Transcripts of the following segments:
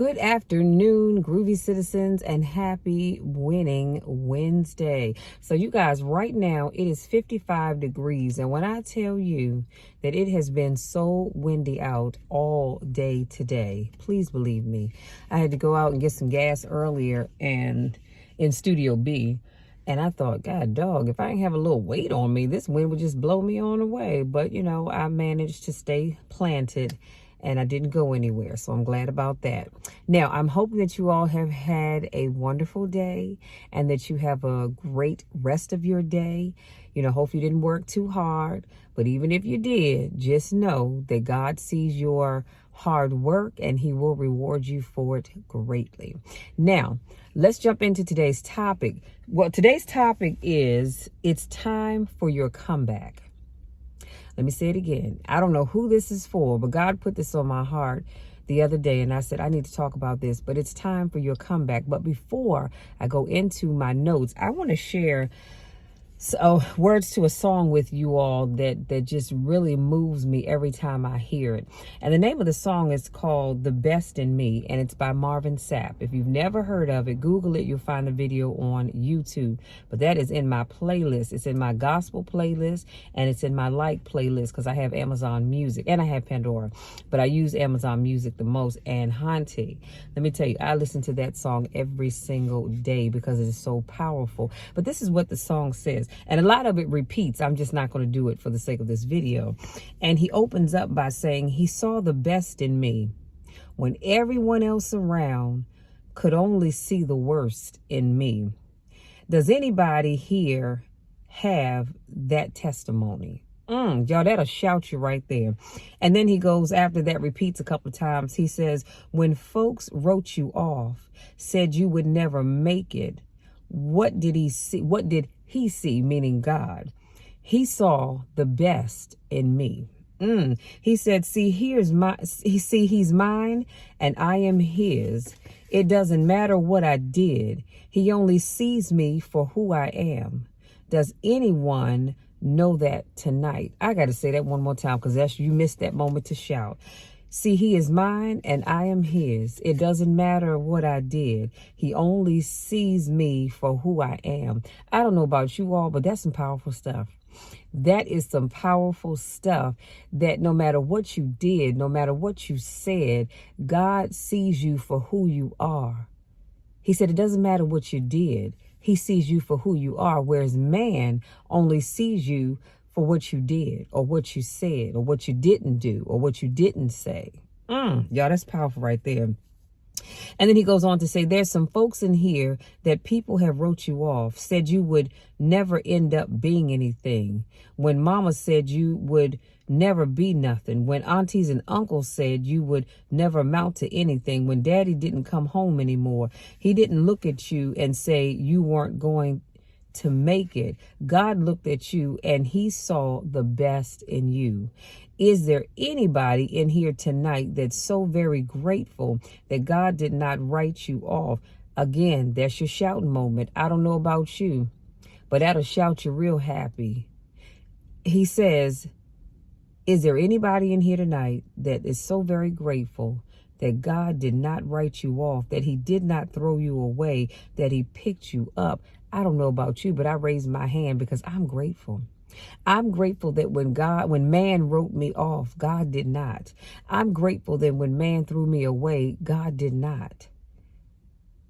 Good afternoon, groovy citizens, and happy winning Wednesday. So you guys, right now it is 55 degrees. And when I tell you that it has been so windy out all day today, please believe me. I had to go out and get some gas earlier and in Studio B. And I thought, God dog, if I didn't have a little weight on me, this wind would just blow me on away. But, you know, I managed to stay planted and I didn't go anywhere. So I'm glad about that. Now, I'm hoping that you all have had a wonderful day and that you have a great rest of your day. You know, hope you didn't work too hard. But even if you did, just know that God sees your hard work and he will reward you for it greatly. Now, let's jump into today's topic. Well, today's topic is it's time for your comeback. Let me say it again. I don't know who this is for, but God put this on my heart the other day, and I said, I need to talk about this, but it's time for your comeback. But before I go into my notes, I want to share words to a song with you all that just really moves me every time I hear it. And the name of the song is called The Best in Me, and it's by Marvin Sapp. If you've never heard of it, Google it. You'll find the video on YouTube. But that is in my playlist. It's in my gospel playlist, and it's in my like playlist because I have Amazon Music and I have Pandora. But I use Amazon Music the most. And Hanti, let me tell you, I listen to that song every single day because it is so powerful. But this is what the song says. And a lot of it repeats. I'm just not going to do it for the sake of this video. And he opens up by saying, he saw the best in me when everyone else around could only see the worst in me. Does anybody here have that testimony? Y'all, that'll shout you right there. And then he goes, after that repeats a couple of times, he says, when folks wrote you off, said you would never make it, what did he see? What did he see? Meaning God. He saw the best in me. He said, see, he's mine and I am his. It doesn't matter what I did. He only sees me for who I am. Does anyone know that tonight? I got to say that one more time because you missed that moment to shout. See, he is mine and I am his. It doesn't matter what I did. He only sees me for who I am. I don't know about you all, but that's some powerful stuff. That is some powerful stuff that no matter what you did, no matter what you said, God sees you for who you are. He said it doesn't matter what you did. He sees you for who you are, whereas man only sees you for what you did or what you said or what you didn't do or what you didn't say. Y'all, that's powerful right there. And then he goes on to say, there's some folks in here that people have wrote you off, said you would never end up being anything. When mama said you would never be nothing. When aunties and uncles said you would never amount to anything. When daddy didn't come home anymore. He didn't look at you and say you weren't going to make it. God looked at you and he saw the best in you. Is there anybody in here tonight that's so very grateful that God did not write you off? Again, that's your shouting moment. I don't know about you, but that'll shout you real happy. He says, is there anybody in here tonight that is so very grateful that God did not write you off, that he did not throw you away, that he picked you up? I don't know about you, but I raised my hand because I'm grateful. I'm grateful that when man wrote me off, God did not. I'm grateful that when man threw me away, God did not.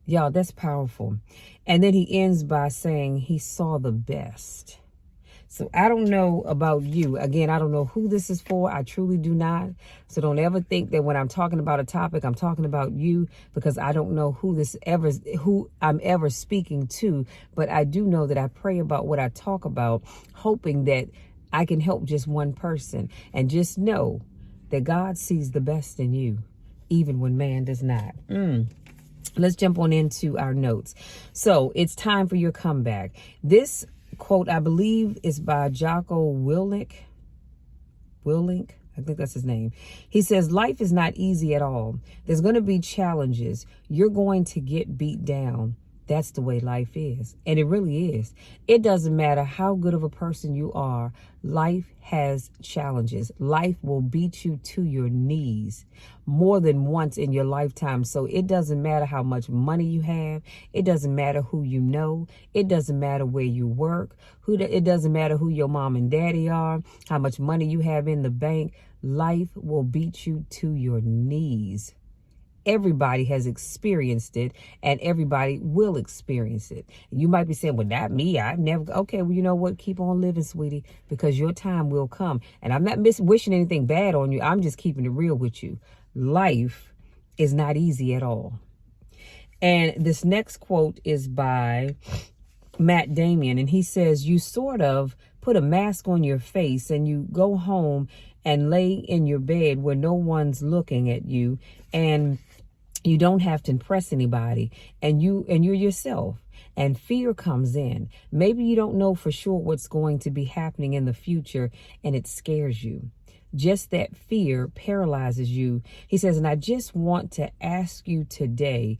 Y'all, that's powerful. And then he ends by saying he saw the best. So I don't know about you. Again, I don't know who this is for. I truly do not. So don't ever think that when I'm talking about a topic, I'm talking about you, because I don't know who I'm ever speaking to. But I do know that I pray about what I talk about, hoping that I can help just one person. And just know that God sees the best in you, even when man does not. Let's jump on into our notes. So it's time for your comeback. This quote, I believe, is by Jocko Willink. I think that's his name. He says, life is not easy at all. There's going to be challenges. You're going to get beat down. That's the way life is. And it really is. It doesn't matter how good of a person you are. Life has challenges. Life will beat you to your knees more than once in your lifetime. So it doesn't matter how much money you have. It doesn't matter who you know. It doesn't matter where you work. It doesn't matter who your mom and daddy are, how much money you have in the bank. Life will beat you to your knees. Everybody has experienced it, and everybody will experience it. You might be saying, well, not me. I've never. Okay, well, you know what? Keep on living, sweetie, because your time will come. And I'm not wishing anything bad on you. I'm just keeping it real with you. Life is not easy at all. And this next quote is by Damon, and he says, you sort of put a mask on your face and you go home and lay in your bed where no one's looking at you, and you don't have to impress anybody, and you're yourself, and fear comes in. Maybe you don't know for sure what's going to be happening in the future, and it scares you. Just that fear paralyzes you. He says, and I just want to ask you today,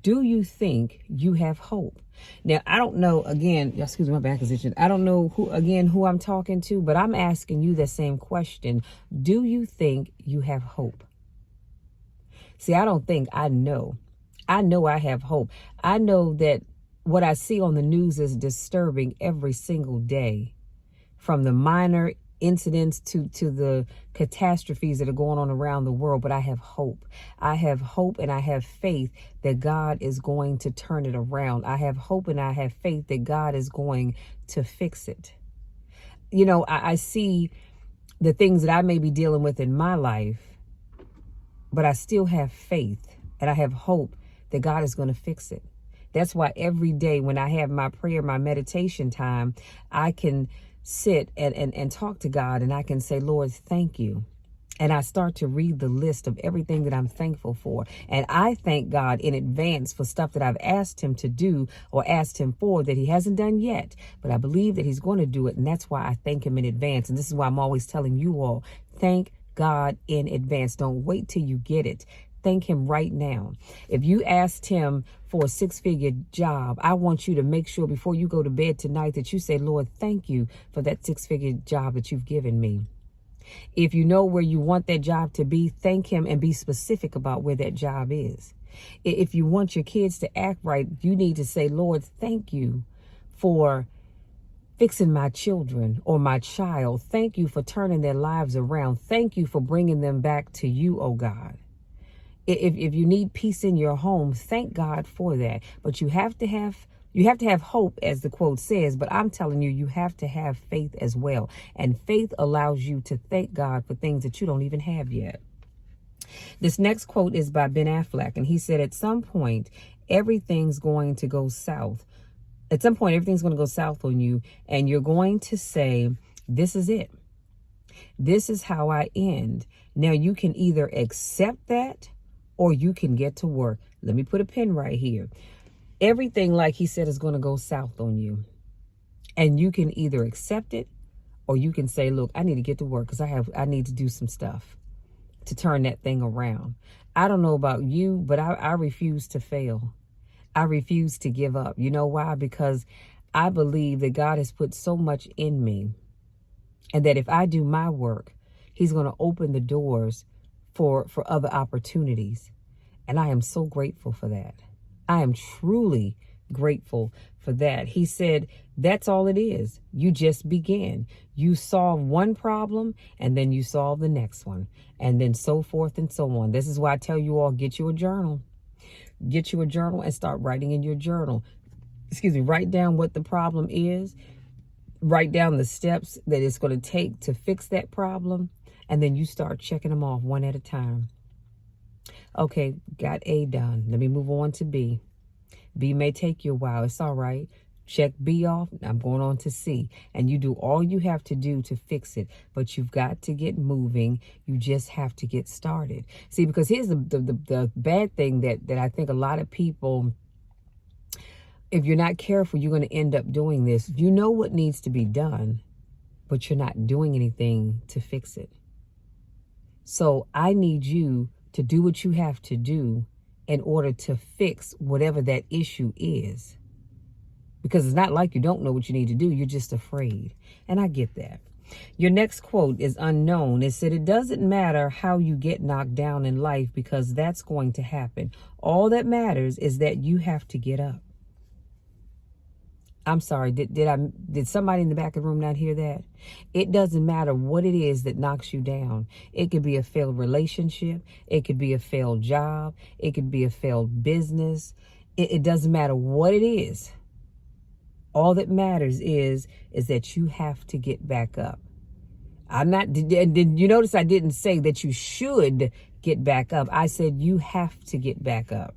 do you think you have hope? Now, I don't know, again, excuse my back position. I don't know who I'm talking to, but I'm asking you the same question. Do you think you have hope? See, I don't think I know. I know I have hope. I know that what I see on the news is disturbing every single day, from the minor incidents to the catastrophes that are going on around the world. But I have hope. I have hope, and I have faith that God is going to turn it around. I have hope, and I have faith that God is going to fix it. You know, I see the things that I may be dealing with in my life, but I still have faith, and I have hope that God is going to fix it. That's why every day when I have my prayer, my meditation time, I can sit and talk to God, and I can say, Lord, thank you. And I start to read the list of everything that I'm thankful for. And I thank God in advance for stuff that I've asked him to do or asked him for that he hasn't done yet. But I believe that he's going to do it. And that's why I thank him in advance. And this is why I'm always telling you all, thank God in advance. Don't wait till you get it. Thank him right now. If you asked him for a 6-figure job, I want you to make sure before you go to bed tonight that you say, Lord, thank you for that 6-figure job that you've given me. If you know where you want that job to be, thank him and be specific about where that job is. If you want your kids to act right, you need to say, Lord, thank you for fixing my children or my child. Thank you for turning their lives around. Thank you for bringing them back to you, oh God. If you need peace in your home, thank God for that. But you have to have hope, as the quote says, but I'm telling you, you have to have faith as well. And faith allows you to thank God for things that you don't even have yet. This next quote is by Ben Affleck, and he said, at some point, everything's going to go south. At some point, everything's going to go south on you, and you're going to say, this is it. This is how I end. Now, you can either accept that or you can get to work. Let me put a pin right here. Everything, like he said, is going to go south on you. And you can either accept it or you can say, look, I need to get to work because I need to do some stuff to turn that thing around. I don't know about you, but I refuse to fail. I refuse to give up. You know why? Because I believe that God has put so much in me, and that if I do my work, he's going to open the doors for other opportunities. And I am so grateful for that. I am truly grateful for that. He said, that's all it is. You just begin. You solve one problem, and then you solve the next one, and then so forth and so on. This is why I tell you all, get you a journal. Get you a journal and start writing in your journal. Write down what the problem is. Write down the steps that it's going to take to fix that problem. And then you start checking them off one at a time. Okay, got A done. Let me move on to B. B may take you a while. It's all right. Check B off. I'm going on to C. And you do all you have to do to fix it. But you've got to get moving. You just have to get started. See, because here's the bad thing that I think a lot of people, if you're not careful, you're going to end up doing this. You know what needs to be done, but you're not doing anything to fix it. So I need you to do what you have to do in order to fix whatever that issue is. Because it's not like you don't know what you need to do. You're just afraid. And I get that. Your next quote is unknown. It said, it doesn't matter how you get knocked down in life because that's going to happen. All that matters is that you have to get up. I'm sorry, did somebody in the back of the room not hear that? It doesn't matter what it is that knocks you down. It could be a failed relationship. It could be a failed job. It could be a failed business. It doesn't matter what it is. All that matters is that you have to get back up. Did you notice I didn't say that you should get back up? I said you have to get back up.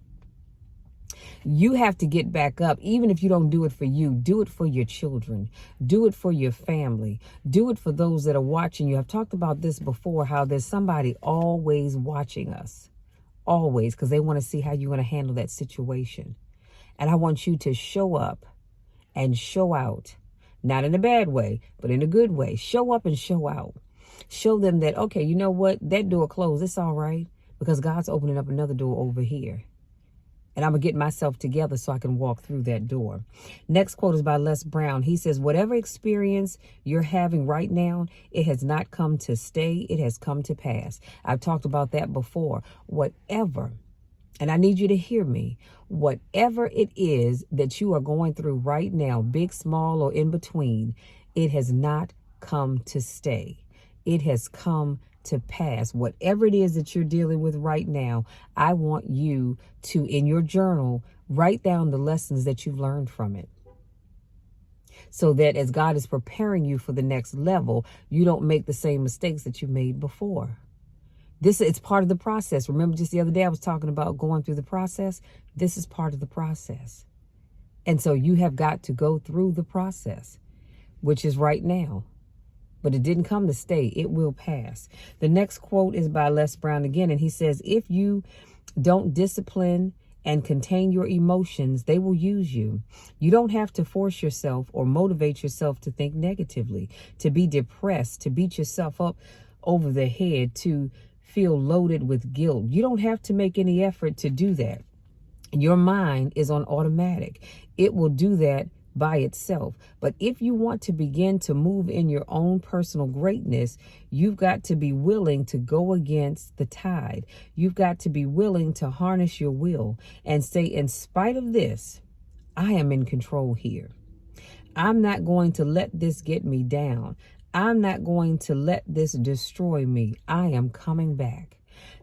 You have to get back up. Even if you don't do it for you, do it for your children. Do it for your family. Do it for those that are watching you. I've talked about this before, how there's somebody always watching us. Always, because they want to see how you're going to handle that situation. And I want you to show up and show out, not in a bad way, but in a good way. Show up and show out. Show them that, okay, you know what? That door closed. It's all right because God's opening up another door over here. And I'm going to get myself together so I can walk through that door. Next quote is by Les Brown. He says, whatever experience you're having right now, it has not come to stay. It has come to pass. I've talked about that before. Whatever. And I need you to hear me. Whatever it is that you are going through right now, big, small, or in between, it has not come to stay. It has come to pass. Whatever it is that you're dealing with right now, I want you to, in your journal, write down the lessons that you've learned from it. So that as God is preparing you for the next level, you don't make the same mistakes that you made before. It's part of the process. Remember just the other day I was talking about going through the process? This is part of the process. And so you have got to go through the process, which is right now. But it didn't come to stay. It will pass. The next quote is by Les Brown again. And he says, if you don't discipline and contain your emotions, they will use you. You don't have to force yourself or motivate yourself to think negatively, to be depressed, to beat yourself up over the head, to feel loaded with guilt. You don't have to make any effort to do that. Your mind is on automatic. It will do that by itself. But if you want to begin to move in your own personal greatness, you've got to be willing to go against the tide. You've got to be willing to harness your will and say, in spite of this, I am in control here. I'm not going to let this get me down. I'm not going to let this destroy me. I am coming back.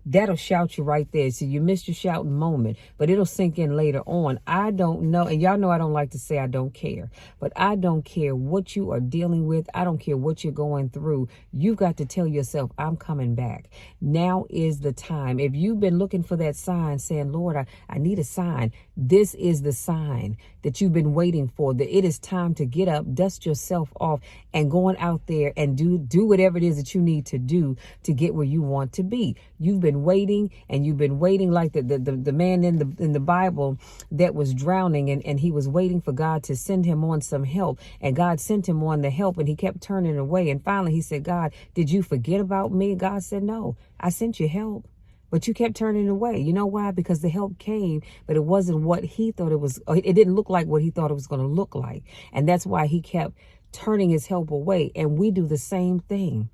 That'll shout you right there. So you missed your shouting moment, but it'll sink in later on. I don't know. And y'all know I don't like to say I don't care, but I don't care what you are dealing with. I don't care what you're going through. You've got to tell yourself, I'm coming back. Now is the time. If you've been looking for that sign saying, Lord, I need a sign. This is the sign that you've been waiting for, that it is time to get up, dust yourself off, and going out there and do whatever it is that you need to do to get where you want to be. You've been waiting, and you've been waiting like the man in the Bible that was drowning, and he was waiting for God to send him on some help, and God sent him on the help, and he kept turning away. And finally he said, God, did you forget about me? God said, no, I sent you help. But you kept turning away. You know why? Because the help came, but it wasn't what he thought it was. It didn't look like what he thought it was going to look like. And that's why he kept turning his help away. And we do the same thing.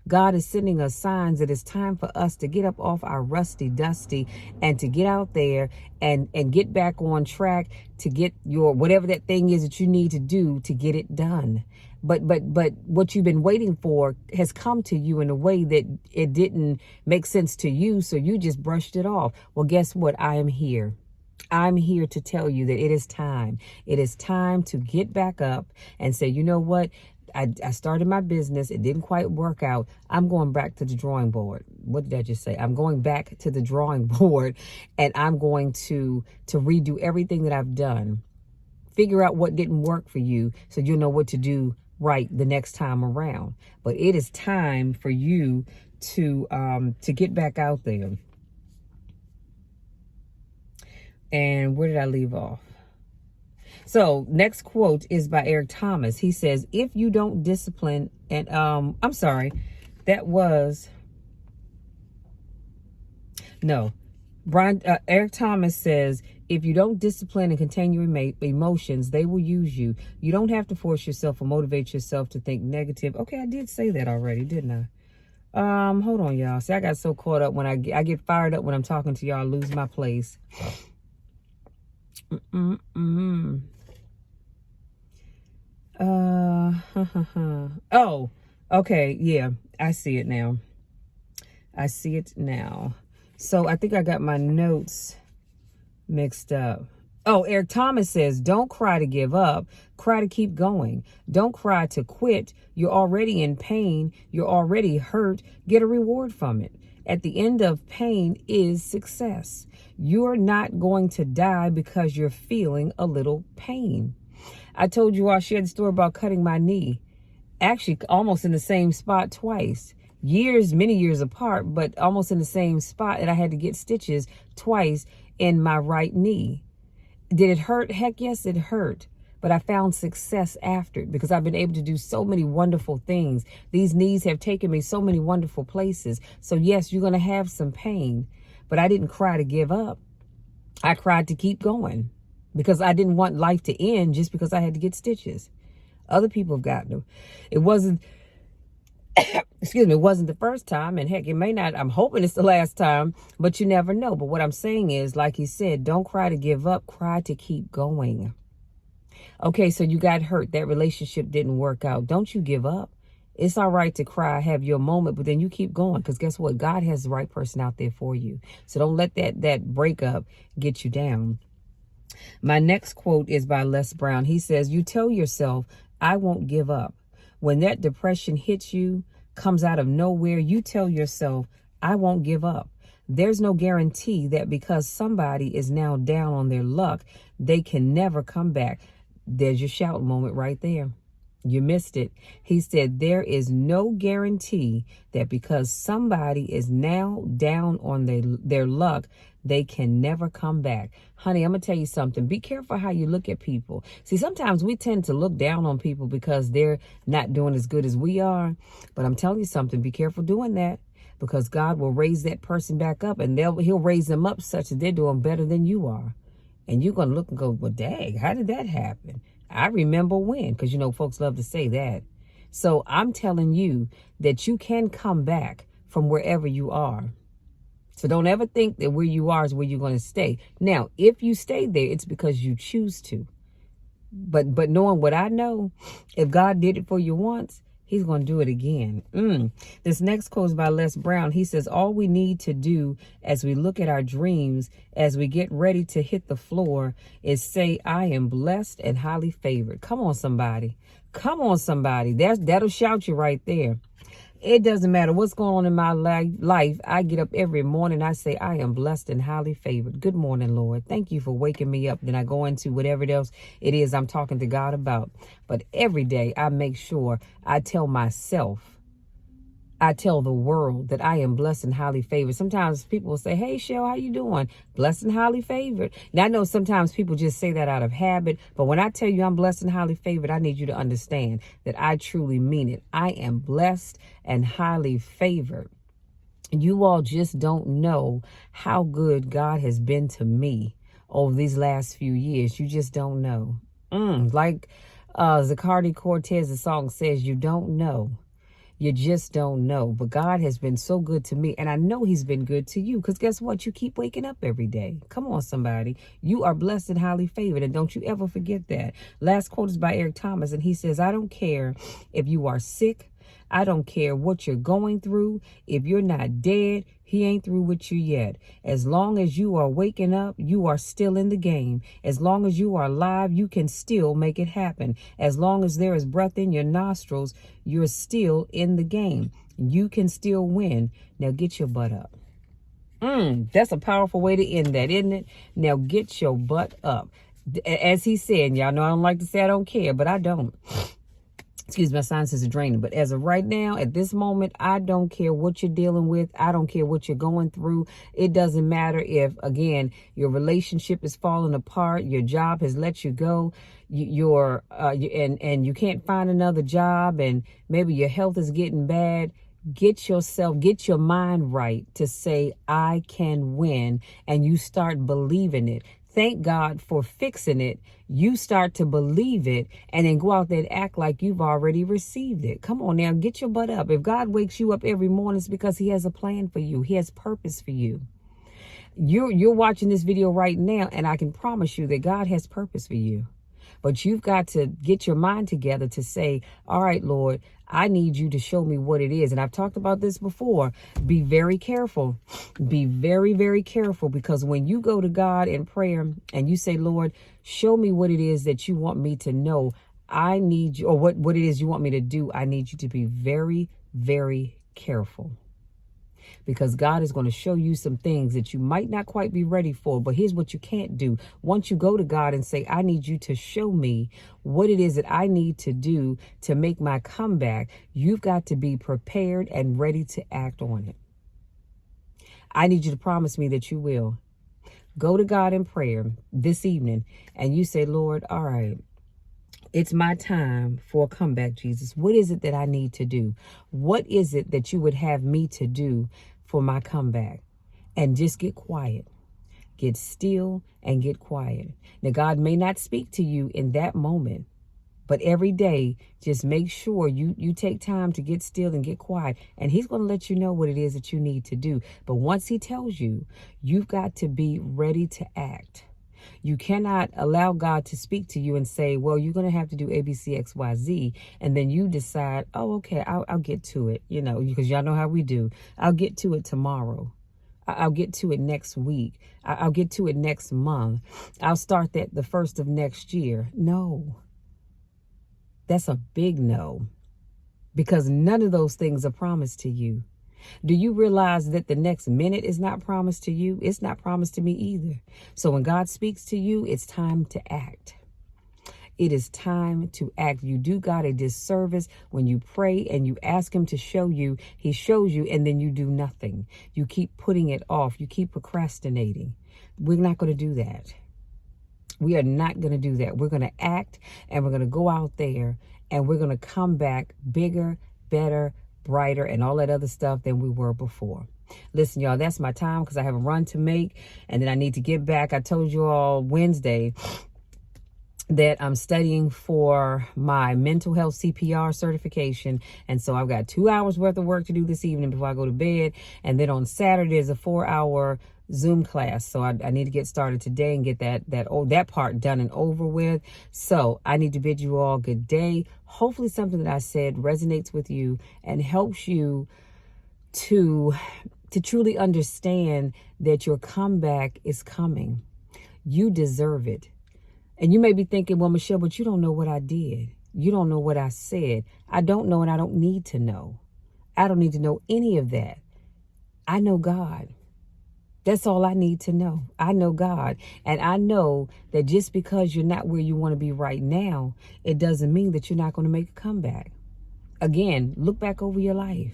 God is sending us signs that it's time for us to get up off our rusty dusty and to get out there and get back on track, to get your whatever that thing is that you need to do to get it done. But what you've been waiting for has come to you in a way that it didn't make sense to you, so you just brushed it off. Well, guess what? I am here. I'm here to tell you that it is time. It is time to get back up and say, you know what? I started my business. It didn't quite work out. I'm going back to the drawing board. What did I just say? I'm going back to the drawing board, and I'm going to redo everything that I've done. Figure out what didn't work for you so you'll know what to do right the next time around. But it is time for you to get back out there. And where did I leave off? So next quote is by Eric Thomas. He says, if you don't discipline, and I'm sorry, that was, no, Eric Thomas says, if you don't discipline and contain your emotions, they will use you. You don't have to force yourself or motivate yourself to think negative. Okay, I did say that already, didn't I? Hold on, y'all. See, I got so caught up when I get fired up when I'm talking to y'all, lose my place. Oh, okay, yeah, I see it now. So I think I got my notes mixed up. Oh, Eric Thomas says, don't cry to give up. Cry to keep going. Don't cry to quit. You're already in pain. You're already hurt. Get a reward from it. At the end of pain is success. You're not going to die because you're feeling a little pain. I told you I shared the story about cutting my knee. Actually, almost in the same spot twice. Many years apart, but almost in the same spot. And I had to get stitches twice in my right knee. Did it hurt? Heck yes, it hurt. But I found success after it because I've been able to do so many wonderful things. These knees have taken me so many wonderful places. So yes, you're going to have some pain, but I didn't cry to give up. I cried to keep going because I didn't want life to end just because I had to get stitches. Other people have gotten them. It wasn't, it wasn't the first time, and heck, it may not, I'm hoping it's the last time, but you never know. But what I'm saying is, like he said, don't cry to give up, cry to keep going. Okay, so you got hurt. That relationship didn't work out. Don't you give up. It's all right to cry, have your moment, but then you keep going because guess what? God has the right person out there for you. So don't let that breakup get you down. My next quote is by Les Brown. He says, you tell yourself, I won't give up. When that depression hits you, comes out of nowhere, you tell yourself, I won't give up. There's no guarantee that because somebody is now down on their luck, they can never come back. There's your shout moment right there. You missed it. He said there is no guarantee that because somebody is now down on their luck, they can never come back. Honey, I'm going to tell you something. Be careful how you look at people. See, sometimes we tend to look down on people because they're not doing as good as we are. But I'm telling you something. Be careful doing that because God will raise that person back up and he'll raise them up such that they're doing better than you are. And you're going to look and go, well, dang, how did that happen? I remember when, because, folks love to say that. So I'm telling you that you can come back from wherever you are. So don't ever think that where you are is where you're going to stay. Now, if you stay there, it's because you choose to. But knowing what I know, if God did it for you once, he's going to do it again. This next quote is by Les Brown. He says, all we need to do as we look at our dreams, as we get ready to hit the floor, is say, I am blessed and highly favored. Come on, somebody. Come on, somebody. That'll shout you right there. It doesn't matter what's going on in my life. I get up every morning. I say, I am blessed and highly favored. Good morning, Lord. Thank you for waking me up. Then I go into whatever else it is I'm talking to God about. But every day I make sure I tell myself, I tell the world that I am blessed and highly favored. Sometimes people will say, hey, Shell, how you doing? Blessed and highly favored. Now, I know sometimes people just say that out of habit. But when I tell you I'm blessed and highly favored, I need you to understand that I truly mean it. I am blessed and highly favored. You all just don't know how good God has been to me over these last few years. You just don't know. Like Zacardi Cortez's song says, you don't know. You just don't know. But God has been so good to me. And I know he's been good to you. Because guess what? You keep waking up every day. Come on, somebody. You are blessed and highly favored. And don't you ever forget that. Last quote is by Eric Thomas. And he says, I don't care if you are sick. I don't care what you're going through. If you're not dead, he ain't through with you yet. As long as you are waking up, you are still in the game. As long as you are alive, you can still make it happen. As long as there is breath in your nostrils, you're still in the game. You can still win. Now get your butt up. That's a powerful way to end that, isn't it? Now get your butt up. As he said, y'all know I don't like to say I don't care, but I don't. Excuse me, my sinuses are draining. But as of right now, at this moment, I don't care what you're dealing with. I don't care what you're going through. It doesn't matter if, again, your relationship is falling apart, your job has let you go, and you can't find another job, and maybe your health is getting bad. get your mind right to say, I can win, and you start believing it. Thank God for fixing it. You start to believe it and then go out there and act like you've already received it. Come on now, get your butt up. If God wakes you up every morning, it's because he has a plan for you. He has purpose for you. You're watching this video right now, and I can promise you that God has purpose for you. But you've got to get your mind together to say, all right, Lord, I need you to show me what it is. And I've talked about this before. Be very careful. Be very, very careful, because when you go to God in prayer and you say, Lord, show me what it is that you want me to know, I need you, or what it is you want me to do, I need you to be very, very careful. Because God is going to show you some things that you might not quite be ready for. But here's what you can't do. Once you go to God and say, I need you to show me what it is that I need to do to make my comeback, you've got to be prepared and ready to act on it. I need you to promise me that you will. Go to God in prayer this evening and you say, Lord, all right, it's my time for a comeback, Jesus. What is it that I need to do? What is it that you would have me to do for my comeback? And just get quiet. Get still and get quiet. Now, God may not speak to you in that moment, but every day, just make sure you take time to get still and get quiet. And he's going to let you know what it is that you need to do. But once he tells you, you've got to be ready to act. You cannot allow God to speak to you and say, well, you're going to have to do A, B, C, X, Y, Z. And then you decide, oh, okay, I'll get to it, because y'all know how we do. I'll get to it tomorrow. I'll get to it next week. I'll get to it next month. I'll start that the first of next year. No, that's a big no, because none of those things are promised to you. Do you realize that the next minute is not promised to you? It's not promised to me either. So when God speaks to you, it's time to act. It is time to act. You do God a disservice when you pray and you ask him to show you. He shows you and then you do nothing. You keep putting it off. You keep procrastinating. We're not going to do that. We are not going to do that. We're going to act, and we're going to go out there and we're going to come back bigger, better, brighter, and all that other stuff than we were before. Listen, y'all, that's my time, because I have a run to make and then I need to get back. I told you all Wednesday that I'm studying for my mental health CPR certification. And so I've got 2 hours worth of work to do this evening before I go to bed. And then on Saturday is a 4-hour Zoom class. So I need to get started today and get that part done and over with. So I need to bid you all good day. Hopefully something that I said resonates with you and helps you to truly understand that your comeback is coming. You deserve it. And you may be thinking, well, Michelle, but you don't know what I did. You don't know what I said. I don't know, and I don't need to know. I don't need to know any of that. I know God. That's all I need to know. I know God. And I know that just because you're not where you want to be right now, it doesn't mean that you're not going to make a comeback. Again, look back over your life.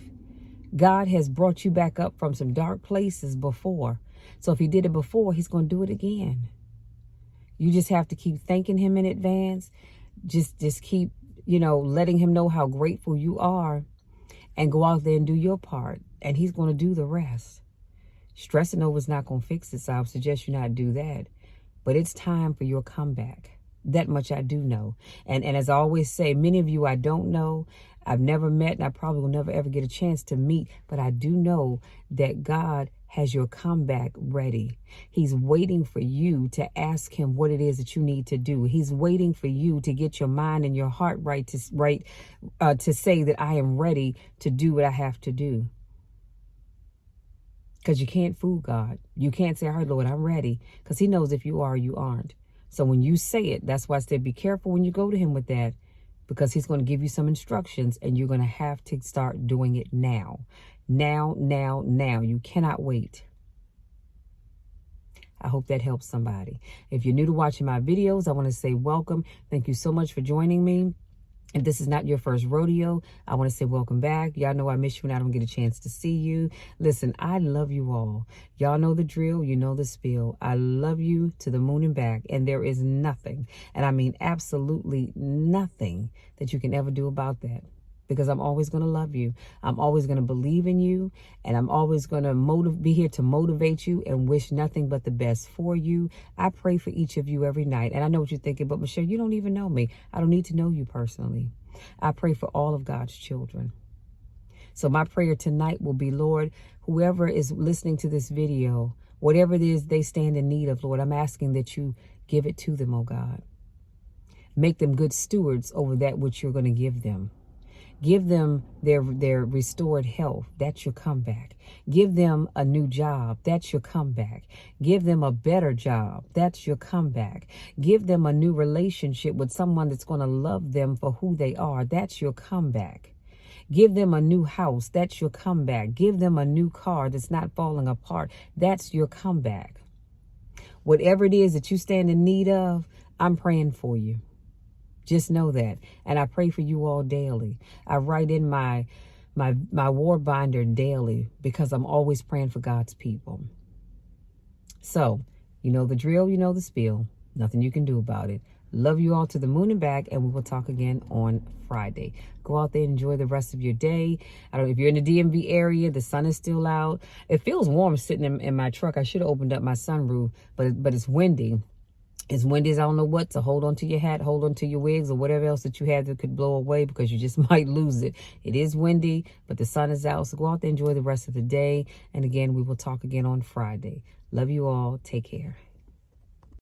God has brought you back up from some dark places before. So if he did it before, he's going to do it again. You just have to keep thanking him in advance. Just keep, letting him know how grateful you are, and go out there and do your part. And he's going to do the rest. Stressing over is not going to fix it, so I would suggest you not do that. But it's time for your comeback. That much I do know. And as I always say, many of you I don't know. I've never met, and I probably will never ever get a chance to meet. But I do know that God has your comeback ready. He's waiting for you to ask him what it is that you need to do. He's waiting for you to get your mind and your heart right to say that I am ready to do what I have to do. Because you can't fool God. You can't say, all right, Lord, I'm ready. Because he knows if you are or you aren't. So when you say it, that's why I said be careful when you go to him with that. Because he's going to give you some instructions, and you're going to have to start doing it now. Now. You cannot wait. I hope that helps somebody. If you're new to watching my videos, I want to say welcome. Thank you so much for joining me. If this is not your first rodeo, I want to say welcome back. Y'all know I miss you when I don't get a chance to see you. Listen, I love you all. Y'all know the drill. You know the spiel. I love you to the moon and back. And there is nothing, and I mean absolutely nothing, that you can ever do about that. because I'm always going to love you. I'm always going to believe in you, and I'm always going to be here to motivate you and wish nothing but the best for you. I pray for each of you every night. And I know what you're thinking, but Michelle, you don't even know me. I don't need to know you personally. I pray for all of God's children. So my prayer tonight will be, Lord, whoever is listening to this video, whatever it is they stand in need of, Lord, I'm asking that you give it to them, oh God. Make them good stewards over that which you're going to give them. Give them their restored health. That's your comeback. Give them a new job. That's your comeback. Give them a better job. That's your comeback. Give them a new relationship with someone that's going to love them for who they are. That's your comeback. Give them a new house. That's your comeback. Give them a new car that's not falling apart. That's your comeback. Whatever it is that you stand in need of, I'm praying for you. Just know that. And I pray for you all daily. I write in my war binder daily because I'm always praying for God's people. So, you know the drill, you know the spiel. Nothing you can do about it. Love you all to the moon and back, and we will talk again on Friday. Go out there and enjoy the rest of your day. I don't know if you're in the DMV area, the sun is still out. It feels warm sitting in my truck. I should have opened up my sunroof, but it's windy. It's windy as I don't know what, so hold on to your hat, hold on to your wigs or whatever else that you have that could blow away because you just might lose it. It is windy, but the sun is out, so go out there and enjoy the rest of the day. And again, we will talk again on Friday. Love you all. Take care.